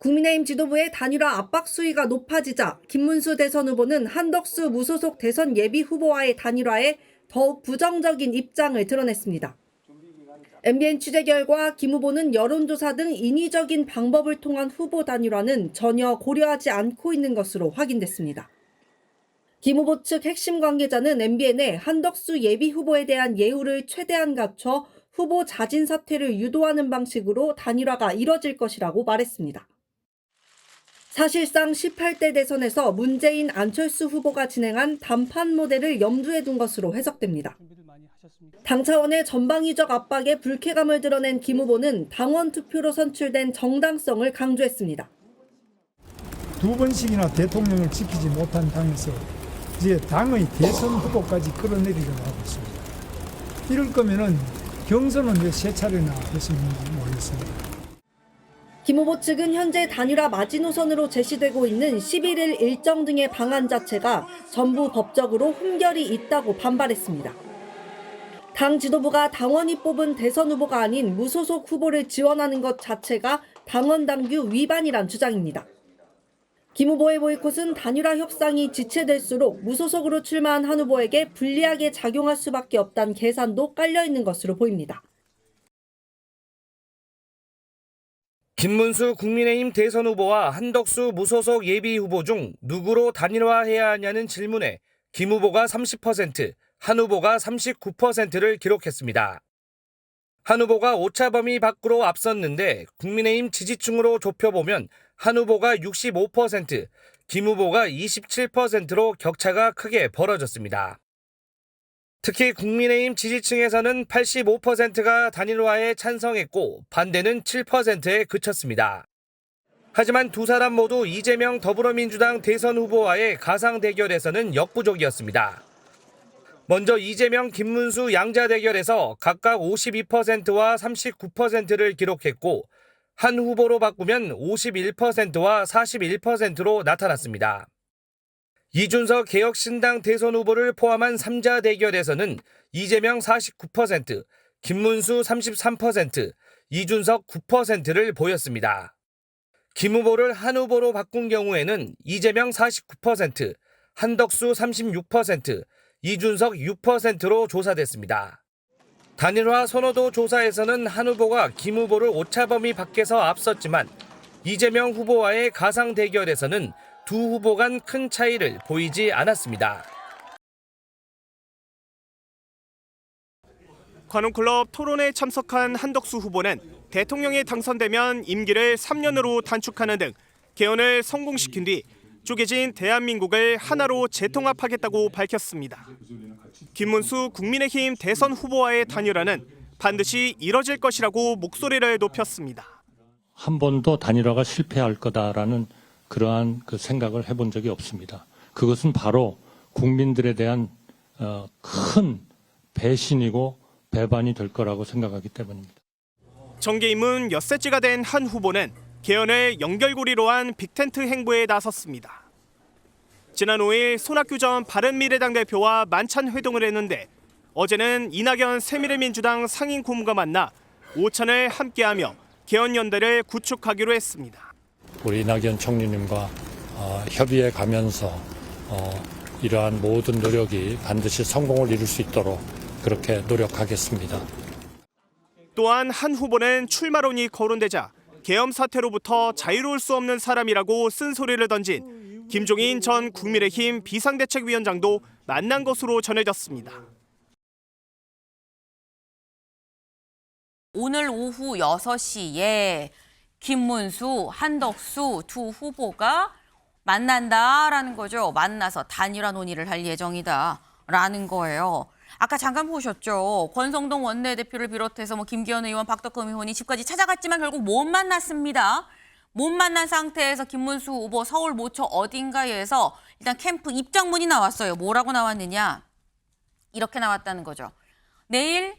국민의힘 지도부의 단일화 압박 수위가 높아지자 김문수 대선 후보는 한덕수 무소속 대선 예비 후보와의 단일화에 더욱 부정적인 입장을 드러냈습니다. MBN 취재 결과 김 후보는 여론조사 등 인위적인 방법을 통한 후보 단일화는 전혀 고려하지 않고 있는 것으로 확인됐습니다. 김 후보 측 핵심 관계자는 MBN에 한덕수 예비 후보에 대한 예우를 최대한 갖춰 후보 자진 사퇴를 유도하는 방식으로 단일화가 이뤄질 것이라고 말했습니다. 사실상 18대 대선에서 문재인 안철수 후보가 진행한 단판 모델을 염두에 둔 것으로 해석됩니다. 당 차원의 전방위적 압박에 불쾌감을 드러낸 김 후보는 당원 투표로 선출된 정당성을 강조했습니다. 두 번씩이나 대통령을 지키지 못한 당에서 이제 당의 대선 후보까지 끌어내리려고 하고 있습니다. 이럴 거면은 경선은 왜 세 차례나 했었는지 모르겠습니다. 김 후보 측은 현재 단일화 마지노선으로 제시되고 있는 11일 일정 등의 방안 자체가 전부 법적으로 흠결이 있다고 반발했습니다. 당 지도부가 당원이 뽑은 대선 후보가 아닌 무소속 후보를 지원하는 것 자체가 당원 당규 위반이란 주장입니다. 김 후보의 보이콧은 단일화 협상이 지체될수록 무소속으로 출마한 한 후보에게 불리하게 작용할 수밖에 없다는 계산도 깔려 있는 것으로 보입니다. 김문수 국민의힘 대선 후보와 한덕수 무소속 예비 후보 중 누구로 단일화해야 하냐는 질문에 김 후보가 30%, 한 후보가 39%를 기록했습니다. 한 후보가 오차범위 밖으로 앞섰는데 국민의힘 지지층으로 좁혀보면 한 후보가 65%, 김 후보가 27%로 격차가 크게 벌어졌습니다. 특히 국민의힘 지지층에서는 85%가 단일화에 찬성했고 반대는 7%에 그쳤습니다. 하지만 두 사람 모두 이재명 더불어민주당 대선 후보와의 가상 대결에서는 역부족이었습니다. 먼저 이재명, 김문수 양자 대결에서 각각 52%와 39%를 기록했고 한 후보로 바꾸면 51%와 41%로 나타났습니다. 이준석 개혁신당 대선 후보를 포함한 3자 대결에서는 이재명 49%, 김문수 33%, 이준석 9%를 보였습니다. 김 후보를 한 후보로 바꾼 경우에는 이재명 49%, 한덕수 36%, 이준석 6%로 조사됐습니다. 단일화 선호도 조사에서는 한 후보가 김 후보를 오차범위 밖에서 앞섰지만 이재명 후보와의 가상 대결에서는 두 후보 간 큰 차이를 보이지 않았습니다. 관훈클럽 토론에 참석한 한덕수 후보는 대통령이 당선되면 임기를 3년으로 단축하는 등 개헌을 성공시킨 뒤 쪼개진 대한민국을 하나로 재통합하겠다고 밝혔습니다. 김문수 국민의힘 대선 후보와의 단일화는 반드시 이뤄질 것이라고 목소리를 높였습니다. 한 번도 단일화가 실패할 거다라는 그러한 생각을 해본 적이 없습니다. 그것은 바로 국민들에 대한 큰 배신이고 배반이 될 거라고 생각하기 때문입니다. 정계 입문 엿새째가 된 한 후보는 개헌을 연결고리로 한 빅텐트 행보에 나섰습니다. 지난 5일 손학규 전 바른미래당 대표와 만찬 회동을 했는데 어제는 이낙연 새미래민주당 상임 고문과 만나 오찬을 함께하며 개헌연대를 구축하기로 했습니다. 우리 이낙연 총리님과 협의해 가면서 이러한 모든 노력이 반드시 성공을 이룰 수 있도록 그렇게 노력하겠습니다. 또한 한 후보는 출마론이 거론되자 계엄 사태로부터 자유로울 수 없는 사람이라고 쓴소리를 던진 김종인 전 국민의힘 비상대책위원장도 만난 것으로 전해졌습니다. 오늘 오후 6시에 김문수, 한덕수 두 후보가 만난다라는 거죠. 만나서 단일화 논의를 할 예정이다라는 거예요. 아까 잠깐 보셨죠. 권성동 원내대표를 비롯해서 김기현 의원, 박덕흠 의원이 집까지 찾아갔지만 결국 못 만났습니다. 못 만난 상태에서 김문수 후보 서울 모처 어딘가에서 일단 캠프 입장문이 나왔어요. 뭐라고 나왔느냐. 이렇게 나왔다는 거죠. 내일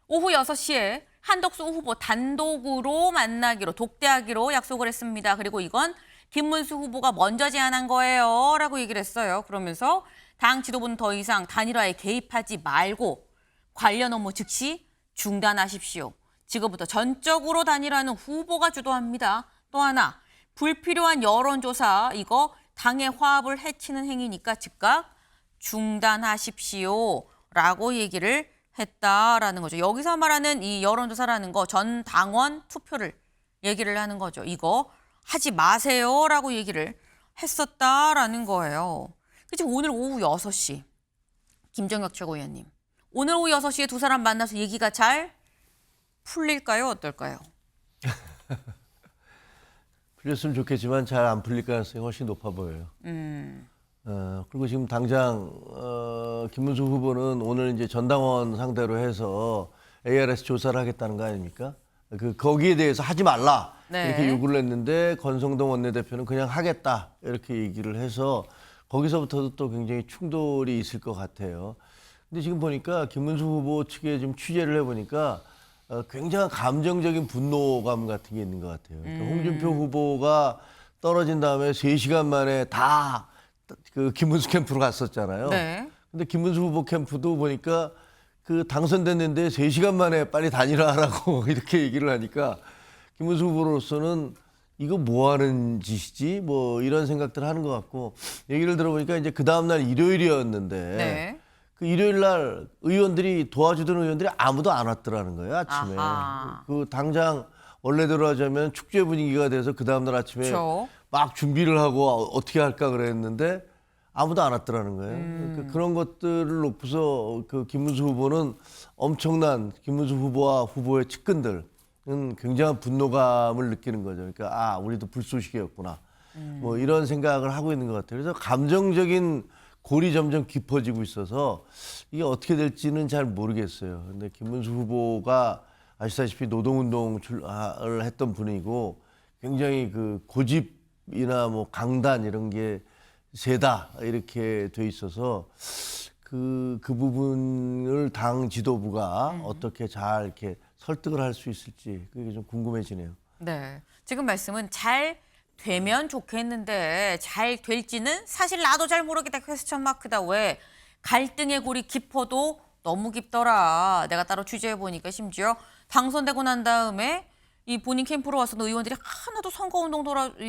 오후 6시에 한덕수 후보 단독으로 만나기로, 독대하기로 약속을 했습니다. 그리고 이건 김문수 후보가 먼저 제안한 거예요 라고 얘기를 했어요. 그러면서 당 지도부는 더 이상 단일화에 개입하지 말고 관련 업무 즉시 중단하십시오. 지금부터 전적으로 단일화는 후보가 주도합니다. 또 하나, 불필요한 여론조사 이거 당의 화합을 해치는 행위니까 즉각 중단하십시오라고 얘기를 했다라는 거죠. 여기서 말하는 이 여론조사라는 거 전 당원 투표를 얘기를 하는 거죠. 이거 하지 마세요라고 얘기를 했었다라는 거예요. 그치 오늘 오후 6시 김정혁 최고위원님. 오늘 오후 6시에 두 사람 만나서 얘기가 잘 풀릴까요? 어떨까요? 풀렸으면 좋겠지만 잘 안 풀릴 가능성이 훨씬 높아 보여요. 그리고 지금 당장 김문수 후보는 오늘 이제 전당원 상대로 해서 ARS 조사를 하겠다는 거 아닙니까? 거기에 대해서 하지 말라 네. 이렇게 요구를 했는데 권성동 원내대표는 그냥 하겠다 이렇게 얘기를 해서 거기서부터도 또 굉장히 충돌이 있을 것 같아요. 근데 지금 보니까 김문수 후보 측에 좀 취재를 해보니까 굉장한 감정적인 분노감 같은 게 있는 것 같아요. 그러니까 홍준표 후보가 떨어진 다음에 3시간 만에 다 그 김문수 캠프로 갔었잖아요. 네. 근데 김문수 후보 캠프도 보니까 그 당선됐는데 3시간 만에 빨리 다니라라고 이렇게 얘기를 하니까 김문수 후보로서는 이거 뭐 하는 짓이지? 뭐 이런 생각들을 하는 것 같고 얘기를 들어보니까 이제 그 다음날 일요일이었는데 네. 그 일요일 날 의원들이 도와주던 의원들이 아무도 안 왔더라는 거예요, 아침에. 아하. 그 당장 원래대로 하자면 축제 분위기가 돼서 그 다음날 아침에 그렇죠. 막 준비를 하고 어떻게 할까 그랬는데 아무도 안 왔더라는 거예요. 그런 것들을 놓고서 그 김문수 후보는 엄청난 김문수 후보와 후보의 측근들은 굉장한 분노감을 느끼는 거죠. 그러니까 아, 우리도 불쏘시개였구나. 뭐 이런 생각을 하고 있는 것 같아요. 그래서 감정적인 골이 점점 깊어지고 있어서 이게 어떻게 될지는 잘 모르겠어요. 근데 김문수 후보가 아시다시피 노동운동을 했던 분이고 굉장히 그 고집이나 뭐 강단 이런 게 세다 이렇게 돼 있어서 그 부분을 당 지도부가 어떻게 잘 이렇게 설득을 할 수 있을지 그게 좀 궁금해지네요. 네. 지금 말씀은 잘 되면 좋겠는데 잘 될지는 사실 나도 잘 모르겠다. 퀘스천 마크다. 왜 갈등의 골이 깊어도 너무 깊더라. 내가 따로 취재해보니까 심지어 당선되고 난 다음에 이 본인 캠프로 와서 의원들이 하나도 선거운동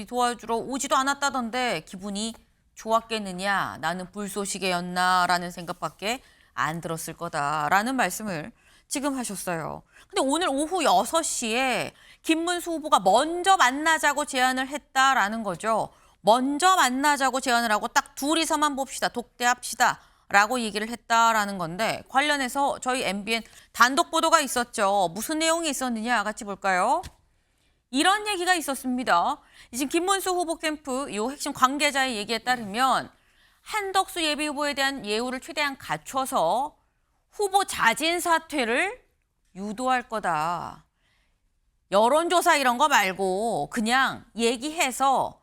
도와주러 오지도 않았다던데 기분이 좋았겠느냐. 나는 불쏘시개였나라는 생각밖에 안 들었을 거다라는 말씀을 지금 하셨어요. 근데 오늘 오후 6시에 김문수 후보가 먼저 만나자고 제안을 했다라는 거죠. 먼저 만나자고 제안을 하고 딱 둘이서만 봅시다. 독대합시다. 라고 얘기를 했다라는 건데 관련해서 저희 MBN 단독 보도가 있었죠. 무슨 내용이 있었느냐 같이 볼까요? 이런 얘기가 있었습니다. 지금 김문수 후보 캠프 이 핵심 관계자의 얘기에 따르면 한덕수 예비후보에 대한 예우를 최대한 갖춰서 후보 자진 사퇴를 유도할 거다. 여론조사 이런 거 말고 그냥 얘기해서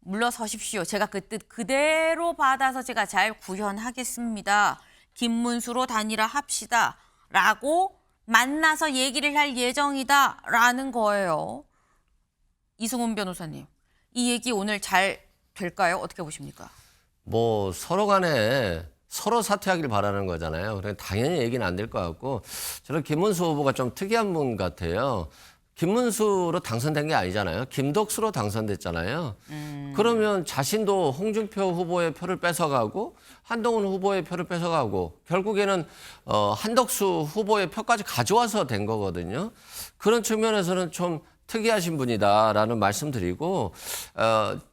물러서십시오. 제가 그 뜻 그대로 받아서 제가 잘 구현하겠습니다. 김문수로 단일화 합시다. 라고 만나서 얘기를 할 예정이다. 라는 거예요. 이승훈 변호사님, 이 얘기 오늘 잘 될까요? 어떻게 보십니까? 뭐 서로 간에 서로 사퇴하길 바라는 거잖아요. 그러니까 당연히 얘기는 안 될 것 같고 저는 김문수 후보가 좀 특이한 분 같아요. 김문수로 당선된 게 아니잖아요. 김덕수로 당선됐잖아요. 그러면 자신도 홍준표 후보의 표를 뺏어가고 한동훈 후보의 표를 뺏어가고 결국에는 한덕수 후보의 표까지 가져와서 된 거거든요. 그런 측면에서는 좀 특이하신 분이다라는 말씀드리고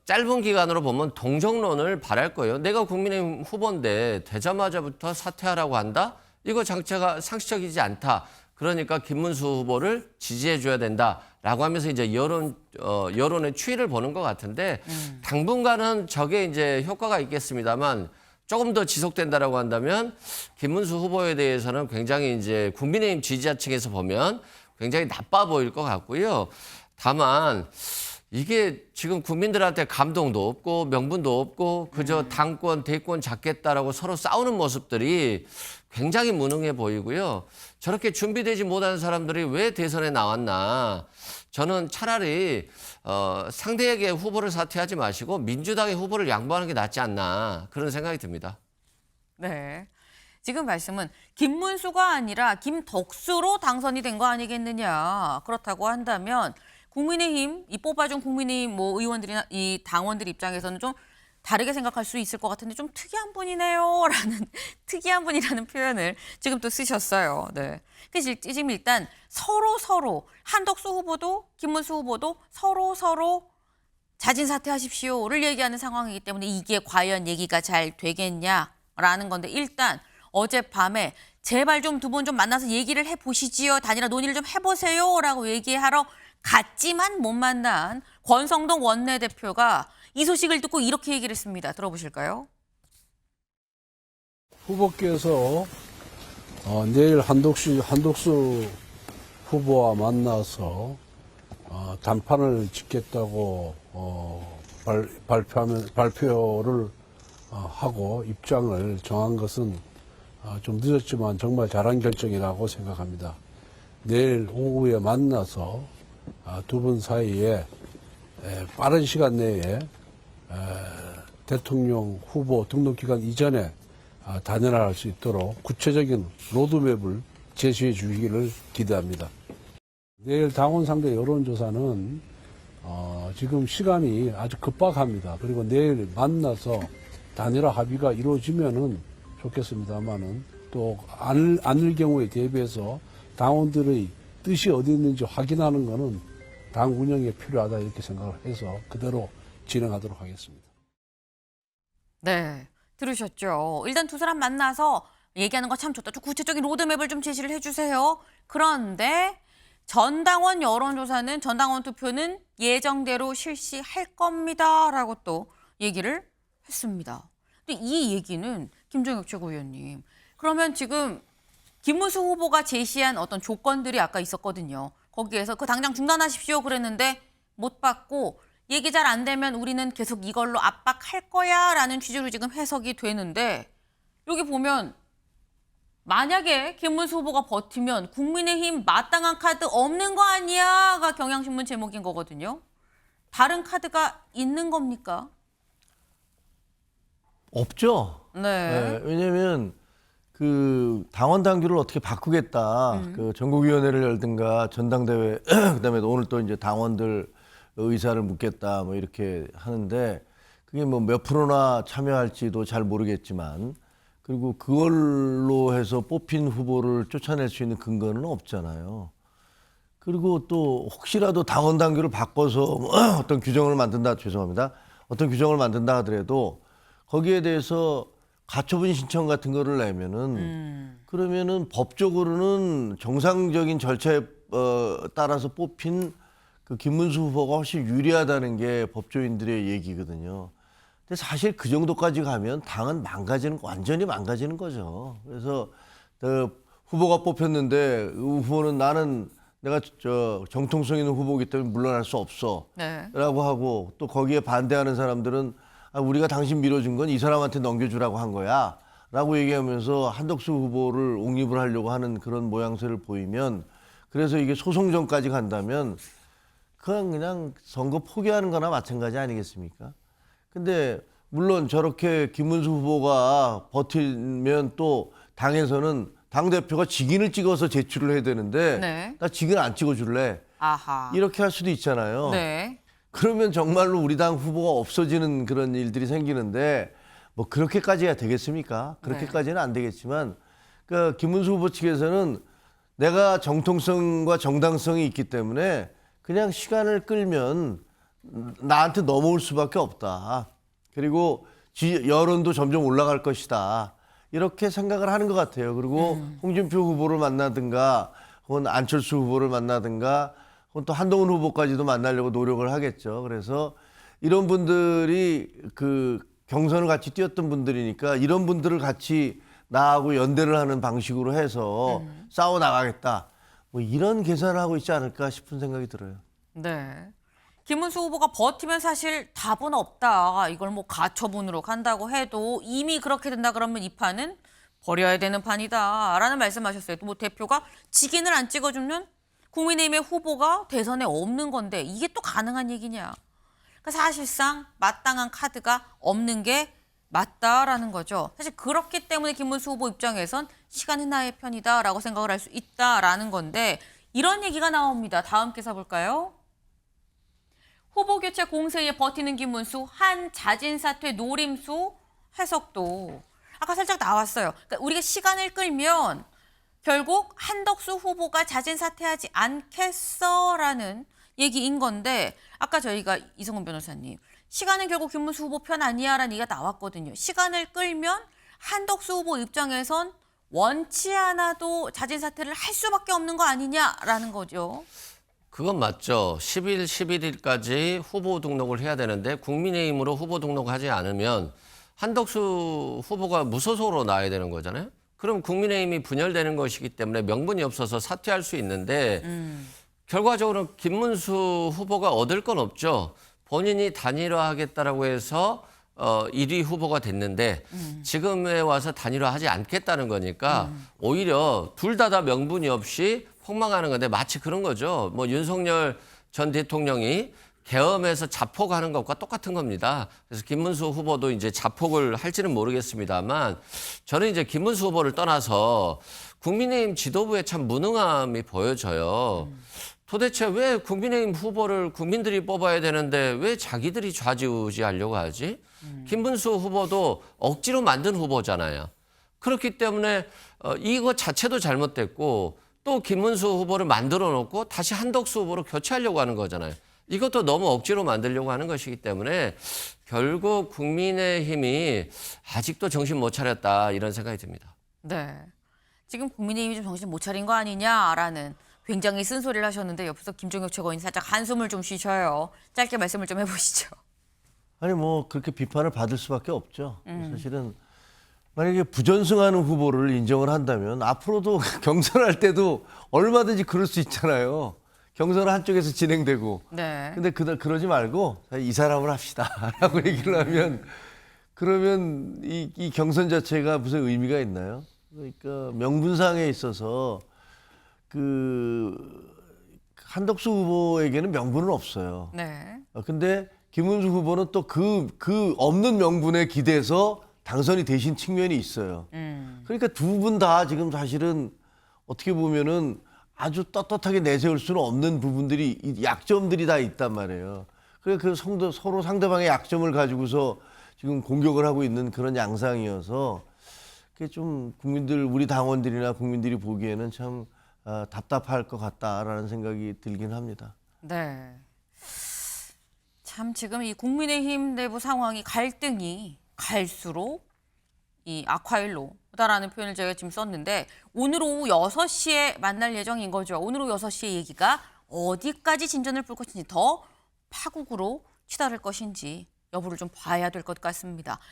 짧은 기간으로 보면 동정론을 바랄 거예요. 내가 국민의힘 후보인데 되자마자부터 사퇴하라고 한다? 이거 자체가 상식적이지 않다. 그러니까 김문수 후보를 지지해 줘야 된다라고 하면서 이제 여론의 추이를 보는 것 같은데 당분간은 저게 이제 효과가 있겠습니다만 조금 더 지속된다라고 한다면 김문수 후보에 대해서는 굉장히 이제 국민의힘 지지자층에서 보면 굉장히 나빠 보일 것 같고요. 다만 이게 지금 국민들한테 감동도 없고 명분도 없고 그저 당권, 대권 잡겠다라고 서로 싸우는 모습들이 굉장히 무능해 보이고요. 저렇게 준비되지 못한 사람들이 왜 대선에 나왔나. 저는 차라리 상대에게 후보를 사퇴하지 마시고 민주당의 후보를 양보하는 게 낫지 않나 그런 생각이 듭니다. 네. 지금 말씀은 김문수가 아니라 김덕수로 당선이 된 거 아니겠느냐. 그렇다고 한다면 국민의힘 이 뽑아준 국민의힘 뭐 의원들이나 이 당원들 입장에서는 좀 다르게 생각할 수 있을 것 같은데 좀 특이한 분이네요라는 특이한 분이라는 표현을 지금 또 쓰셨어요. 네. 그래서 지금 일단 서로 한덕수 후보도 김문수 후보도 서로 자진 사퇴하십시오를 얘기하는 상황이기 때문에 이게 과연 얘기가 잘 되겠냐라는 건데 일단 어젯밤에 제발 좀 두 분 좀 만나서 얘기를 해보시지요. 단일화 논의를 좀 해보세요라고 얘기하러 갔지만 못 만난 권성동 원내대표가 이 소식을 듣고 이렇게 얘기를 했습니다. 들어보실까요? 후보께서 내일 한독수 후보와 만나서 단판을 짓겠다고 발표를 하고 입장을 정한 것은 좀 늦었지만 정말 잘한 결정이라고 생각합니다. 내일 오후에 만나서 두 분 사이에 빠른 시간 내에 대통령 후보 등록 기간 이전에 단일화할 수 있도록 구체적인 로드맵을 제시해 주시기를 기대합니다. 내일 당원 상대 여론조사는 지금 시간이 아주 급박합니다. 그리고 내일 만나서 단일화 합의가 이루어지면은 좋겠습니다만은 또 않을 경우에 대비해서 당원들의 뜻이 어디 있는지 확인하는 것은 당 운영에 필요하다 이렇게 생각을 해서 그대로 진행하도록 하겠습니다. 네, 들으셨죠? 일단 두 사람 만나서 얘기하는 거 참 좋다. 좀 구체적인 로드맵을 좀 제시를 해주세요. 그런데 전당원 여론조사는 전당원 투표는 예정대로 실시할 겁니다라고 또 얘기를 했습니다. 근데 이 얘기는 김종혁 최고위원님, 그러면 지금 김문수 후보가 제시한 어떤 조건들이 아까 있었거든요. 거기에서 그 당장 중단하십시오 그랬는데 못 받고 얘기 잘 안 되면 우리는 계속 이걸로 압박할 거야 라는 취지로 지금 해석이 되는데 여기 보면 만약에 김문수 후보가 버티면 국민의힘 마땅한 카드 없는 거 아니야가 경향신문 제목인 거거든요. 다른 카드가 있는 겁니까? 없죠. 네. 왜냐하면 그 당원 당규를 어떻게 바꾸겠다. 그 전국위원회를 열든가 전당대회 그다음에 오늘 또 이제 당원들 의사를 묻겠다 뭐 이렇게 하는데 그게 뭐 몇 프로나 참여할지도 잘 모르겠지만 그리고 그걸로 해서 뽑힌 후보를 쫓아낼 수 있는 근거는 없잖아요. 그리고 또 혹시라도 당원 당규를 바꿔서 어떤 규정을 만든다, 죄송합니다. 어떤 규정을 만든다 하더라도 거기에 대해서 가처분 신청 같은 거를 내면은 그러면은 법적으로는 정상적인 절차에 따라서 뽑힌 그 김문수 후보가 훨씬 유리하다는 게 법조인들의 얘기거든요. 근데 사실 그 정도까지 가면 당은 완전히 망가지는 거죠. 그래서 후보가 뽑혔는데 그 후보는 나는 내가 정통성 있는 후보이기 때문에 물러날 수 없어. 네. 라고 하고 또 거기에 반대하는 사람들은 우리가 당신 밀어준 건 이 사람한테 넘겨주라고 한 거야. 라고 얘기하면서 한덕수 후보를 옹립을 하려고 하는 그런 모양새를 보이면 그래서 이게 소송전까지 간다면 그냥 선거 포기하는 거나 마찬가지 아니겠습니까? 근데 물론 저렇게 김문수 후보가 버티면 또 당에서는 당대표가 직인을 찍어서 제출을 해야 되는데 네. 나 직인 안 찍어줄래. 아하. 이렇게 할 수도 있잖아요. 네. 그러면 정말로 우리 당 후보가 없어지는 그런 일들이 생기는데 뭐 그렇게까지야 되겠습니까? 그렇게까지는 안 되겠지만 그 김문수 후보 측에서는 내가 정통성과 정당성이 있기 때문에 그냥 시간을 끌면 나한테 넘어올 수밖에 없다. 그리고 여론도 점점 올라갈 것이다. 이렇게 생각을 하는 것 같아요. 그리고 홍준표 후보를 만나든가 혹은 안철수 후보를 만나든가 혹은 또 한동훈 후보까지도 만나려고 노력을 하겠죠. 그래서 이런 분들이 그 경선을 같이 뛰었던 분들이니까 이런 분들을 같이 나하고 연대를 하는 방식으로 해서 싸워 나가겠다. 뭐 이런 계산을 하고 있지 않을까 싶은 생각이 들어요. 네. 김문수 후보가 버티면 사실 답은 없다. 이걸 뭐 가처분으로 간다고 해도 이미 그렇게 된다 그러면 이 판은 버려야 되는 판이다. 라는 말씀하셨어요. 또 뭐 대표가 직인을 안 찍어주면 국민의힘의 후보가 대선에 없는 건데 이게 또 가능한 얘기냐. 그러니까 사실상 마땅한 카드가 없는 게 맞다라는 거죠. 사실 그렇기 때문에 김문수 후보 입장에선 시간은 나의 편이다라고 생각을 할 수 있다라는 건데 이런 얘기가 나옵니다. 다음 기사 볼까요? 후보 교체 공세에 버티는 김문수, 한 자진 사퇴 노림수 해석도 아까 살짝 나왔어요. 그러니까 우리가 시간을 끌면 결국 한덕수 후보가 자진 사퇴하지 않겠어라는 얘기인 건데 아까 저희가 이성훈 변호사님 시간은 결국 김문수 후보 편 아니야라는 얘기가 나왔거든요. 시간을 끌면 한덕수 후보 입장에선 원치 않아도 자진 사퇴를 할 수밖에 없는 거 아니냐라는 거죠. 그건 맞죠. 10일, 11일까지 후보 등록을 해야 되는데 국민의힘으로 후보 등록하지 않으면 한덕수 후보가 무소속으로 나와야 되는 거잖아요. 그럼 국민의힘이 분열되는 것이기 때문에 명분이 없어서 사퇴할 수 있는데 결과적으로 김문수 후보가 얻을 건 없죠. 본인이 단일화하겠다라고 해서 1위 후보가 됐는데 지금에 와서 단일화하지 않겠다는 거니까 오히려 둘 다 명분이 없이 폭망하는 건데 마치 그런 거죠. 뭐 윤석열 전 대통령이 계엄에서 자폭하는 것과 똑같은 겁니다. 그래서 김문수 후보도 이제 자폭을 할지는 모르겠습니다만 저는 이제 김문수 후보를 떠나서 국민의힘 지도부의 참 무능함이 보여져요. 도대체 왜 국민의힘 후보를 국민들이 뽑아야 되는데 왜 자기들이 좌지우지하려고 하지? 김문수 후보도 억지로 만든 후보잖아요. 그렇기 때문에 이거 자체도 잘못됐고 또 김문수 후보를 만들어 놓고 다시 한덕수 후보로 교체하려고 하는 거잖아요. 이것도 너무 억지로 만들려고 하는 것이기 때문에 결국 국민의힘이 아직도 정신 못 차렸다 이런 생각이 듭니다. 네. 지금 국민의힘이 좀 정신 못 차린 거 아니냐라는 굉장히 쓴소리를 하셨는데 옆에서 김종혁 최고위원 살짝 한숨을 좀 쉬셔요. 짧게 말씀을 좀 해보시죠. 아니 뭐 그렇게 비판을 받을 수밖에 없죠. 사실은 만약에 부전승하는 후보를 인정을 한다면 앞으로도 경선할 때도 얼마든지 그럴 수 있잖아요. 경선은 한쪽에서 진행되고. 네. 근데 그러지 말고 이 사람을 합시다라고 얘기를 하면 그러면 이 경선 자체가 무슨 의미가 있나요? 그러니까 명분상에 있어서 그 한덕수 후보에게는 명분은 없어요. 네. 근데 김문수 후보는 또 그 없는 명분에 기대서 당선이 되신 측면이 있어요. 그러니까 두 분 다 지금 사실은 어떻게 보면은 아주 떳떳하게 내세울 수는 없는 부분들이 약점들이 다 있단 말이에요. 그래서 서로 상대방의 약점을 가지고서 지금 공격을 하고 있는 그런 양상이어서 그게 좀 국민들 우리 당원들이나 국민들이 보기에는 참 답답할 것 같다라는 생각이 들긴 합니다. 네. 참 지금 이 국민의힘 내부 상황이 갈등이 갈수록 이 악화일로다라는 표현을 저희가 지금 썼는데 오늘 오후 6시에 만날 예정인 거죠. 오늘 오후 6시에 얘기가 어디까지 진전을 볼 것인지 더 파국으로 치달을 것인지 여부를 좀 봐야 될 것 같습니다.